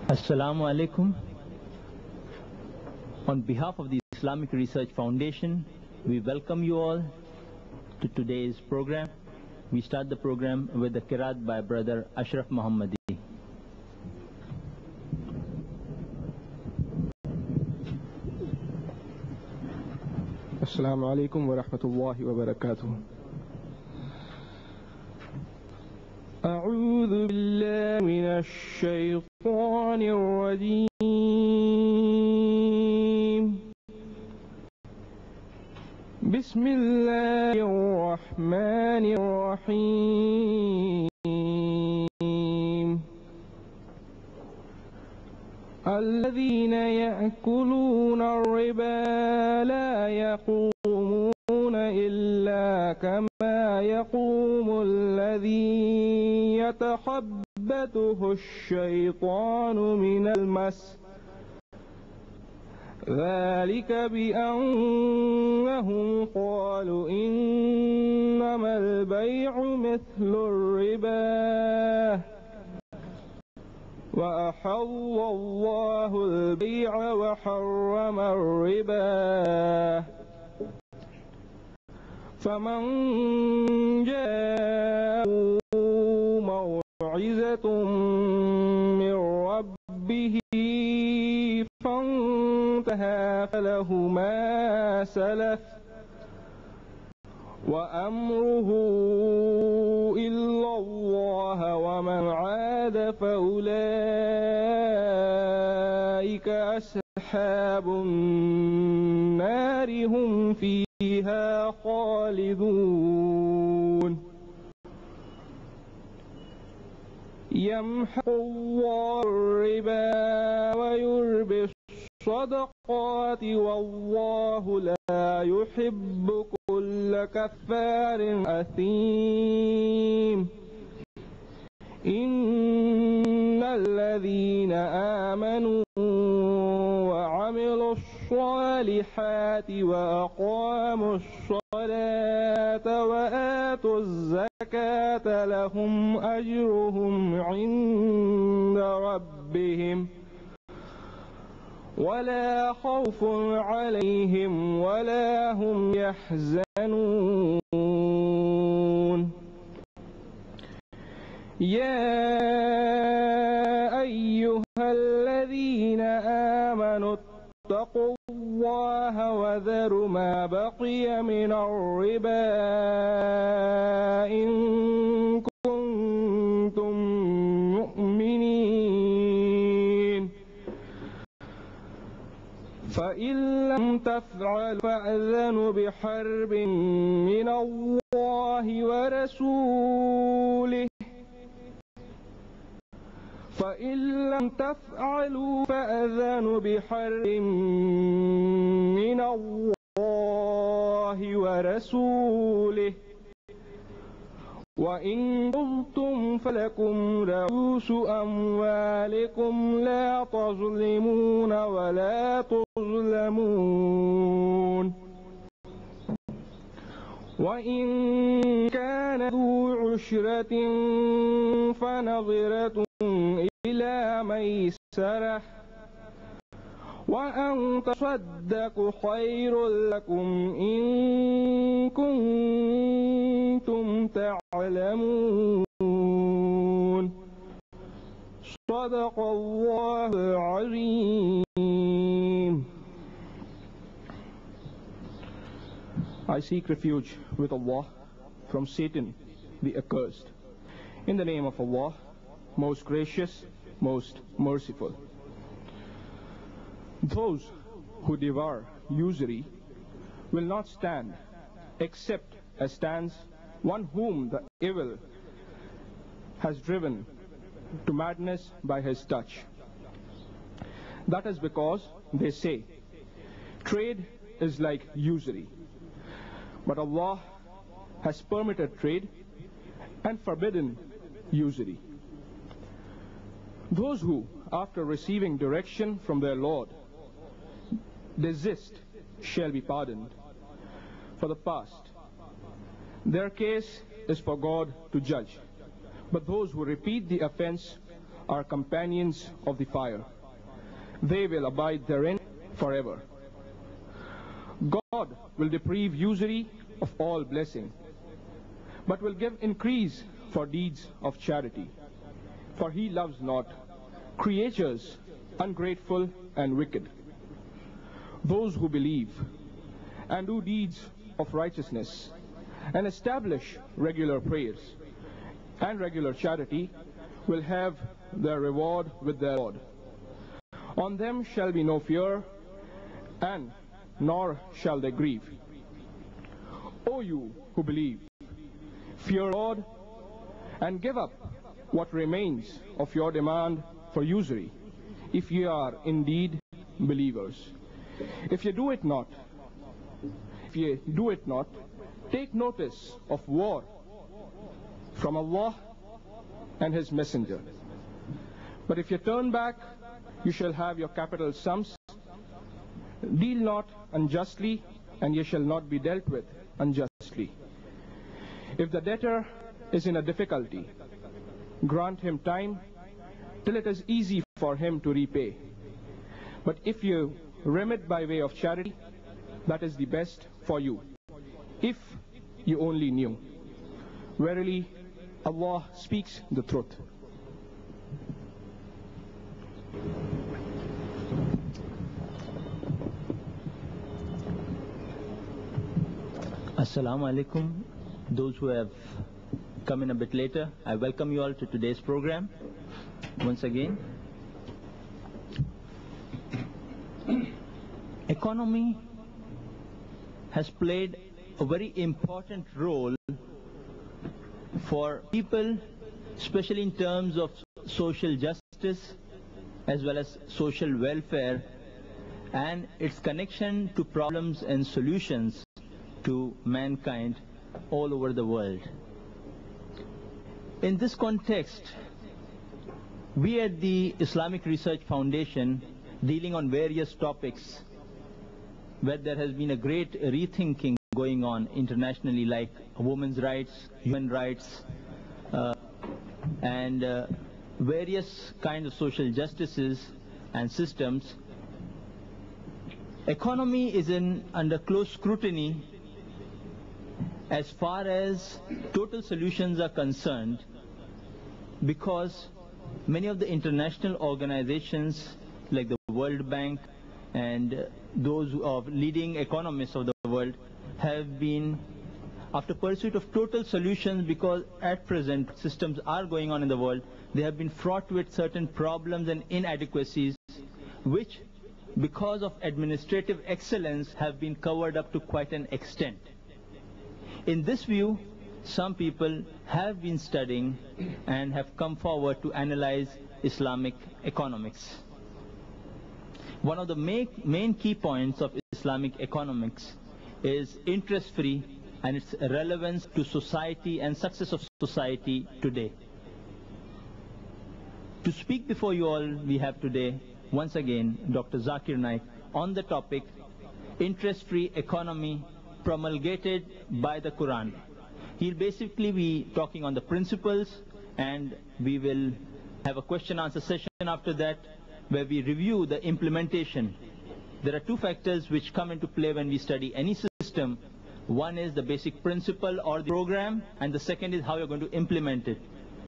Assalamu alaikum. On behalf of the Islamic Research Foundation, we welcome you all to today's program. We start the program with the Qiraat by Brother Ashraf Muhammadi. Assalamu alaikum wa rahmatullahi wa barakatuh. أعوذ بالله من الشيطان الرجيم. بسم الله الرحمن الرحيم. الذين يأكلون الربا لا يقومون إلا كما يقوم الذي يتخبطه الشيطان من المس. ذلك بأنهم قالوا إنما البيع مثل الربا وأحل الله البيع وحرم الربا. فمن جاءه موعظة من ربه فانتهى فله ما سلف وأمره إلا الله ومن عاد فأولئك أصحاب النار هم فيها خالدون. يمحق الله الربا ويربي الصدقات والله لا يحب كل كفار أثيم. إن الذين آمنوا وعملوا الصالحات وأقاموا الصلاة وآتوا الزكاة لهم أجرهم عند ربهم ولا خوف عليهم ولا هم يحزنون. يا أيها الذين آمنوا اتقوا الله وذروا ما بقي من الربا إن كنتم مؤمنين. فإن لم تفعلوا فأذنوا بحرب من الله ورسوله. فإن لم تفعلوا فأذنوا بحرب من الله ورسوله. وإن تبتم فلكم رؤوس أموالكم لا تظلمون ولا تظلمون. وإن كان ذو عسرة فنظرة إلى ميسرة وأن تصدقوا خير لكم إن كنتم تعلمون. صدق الله العظيم. I seek refuge with Allah from Satan the accursed. In the name of Allah, most gracious, most merciful. Those who devour usury will not stand except as stands one whom the evil has driven to madness by his touch. That is because they say, trade is like usury. But Allah has permitted trade and forbidden usury. Those who, after receiving direction from their Lord, desist shall be pardoned for the past. Their case is for God to judge. But those who repeat the offense are companions of the fire. They will abide therein forever. God will deprive usury of all blessing, but will give increase for deeds of charity. For he loves not creatures ungrateful and wicked. Those who believe and do deeds of righteousness and establish regular prayers and regular charity will have their reward with their Lord. On them shall be no fear, and nor shall they grieve. O you who believe, fear Lord, and give up what remains of your demand for usury, if ye are indeed believers. If ye do it not, take notice of war from Allah and His Messenger. But if you turn back, you shall have your capital sums. Deal not unjustly, and ye shall not be dealt with unjustly. If the debtor is in a difficulty, grant him time till it is easy for him to repay. But if you remit by way of charity, that is the best for you, if you only knew. Verily, Allah speaks the truth. Assalamu alaikum. Those who have come in a bit later, I welcome you all to today's program once again. Economy has played a very important role for people, especially in terms of social justice as well as social welfare and its connection to problems and solutions to mankind all over the world. In this context, we at the Islamic Research Foundation, dealing on various topics where there has been a great rethinking going on internationally, like women's rights, human rights, and various kinds of social justices and systems. Economy is under close scrutiny as far as total solutions are concerned, because many of the international organizations like the World Bank and those of leading economists of the world have been after pursuit of total solutions, because at present systems are going on in the world, they have been fraught with certain problems and inadequacies which, because of administrative excellence, have been covered up to quite an extent. In this view, some people have been studying and have come forward to analyze Islamic economics. One of the main key points of Islamic economics is interest-free and its relevance to society and success of society today. To speak before you all, we have today, once again, Dr. Zakir Naik on the topic, interest-free economy promulgated by the Quran. He'll basically be talking on the principles, and we will have a question-answer session after that, where we review the implementation. There are two factors which come into play when we study any system. One is the basic principle or the program, and the second is how you're going to implement it.